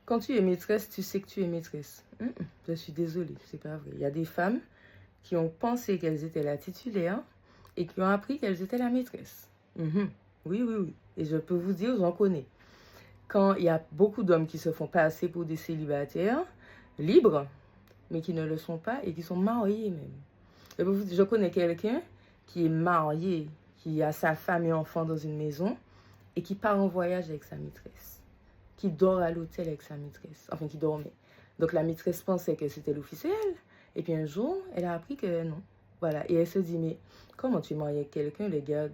Quand tu es maîtresse, tu sais que tu es maîtresse. Je suis désolée, c'est pas vrai. Il y a des femmes qui ont pensé qu'elles étaient la titulaire et qui ont appris qu'elles étaient la maîtresse. Oui, oui, oui. Et je peux vous dire, j'en connais. Quand il y a beaucoup d'hommes qui se font passer pour des célibataires libres, mais qui ne le sont pas et qui sont mariés même. Je connais quelqu'un qui est marié, qui a sa femme et enfants dans une maison et qui part en voyage avec sa maîtresse, qui dort à l'hôtel avec sa maîtresse, enfin qui dormait. Donc la maîtresse pensait que c'était l'officiel et puis un jour, elle a appris que non. Voilà, et elle se dit, mais comment tu es mariée avec quelqu'un, le gars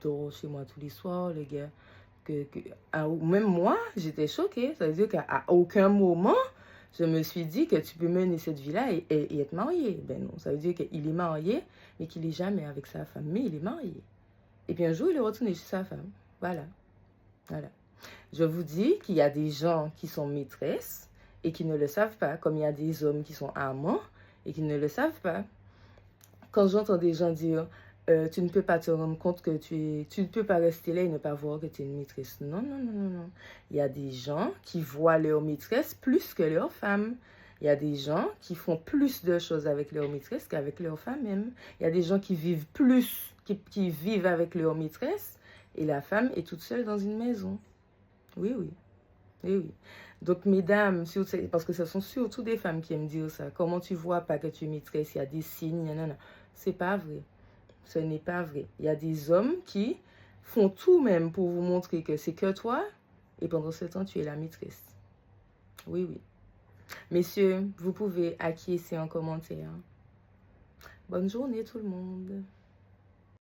dort chez moi tous les soirs, le gars même moi, j'étais choquée. Ça veut dire qu'à aucun moment, je me suis dit que tu peux mener cette vie-là et être marié. Ben non, ça veut dire qu'il est marié, mais qu'il n'est jamais avec sa femme. Mais il est marié. Et puis un jour, il est retourné chez sa femme. Voilà. Voilà. Je vous dis qu'il y a des gens qui sont maîtresses et qui ne le savent pas, comme il y a des hommes qui sont amants et qui ne le savent pas. Quand j'entends des gens dire tu ne peux pas te rendre compte que tu ne peux pas rester là et ne pas voir que tu es une maîtresse. Non, non, non, non, non. Il y a des gens qui voient leur maîtresse plus que leur femme. Il y a des gens qui font plus de choses avec leur maîtresse qu'avec leur femme même. Il y a des gens qui vivent plus, qui vivent avec leur maîtresse et la femme est toute seule dans une maison. Oui, oui. Oui, oui. Donc, mesdames, parce que ce sont surtout des femmes qui aiment dire ça. Comment tu vois pas que tu es maîtresse? Il y a des signes, non, non. C'est pas vrai. Ce n'est pas vrai. Il y a des hommes qui font tout même pour vous montrer que c'est que toi et pendant ce temps, tu es la maîtresse. Oui, oui. Messieurs, vous pouvez acquiescer en commentaire. Bonne journée tout le monde.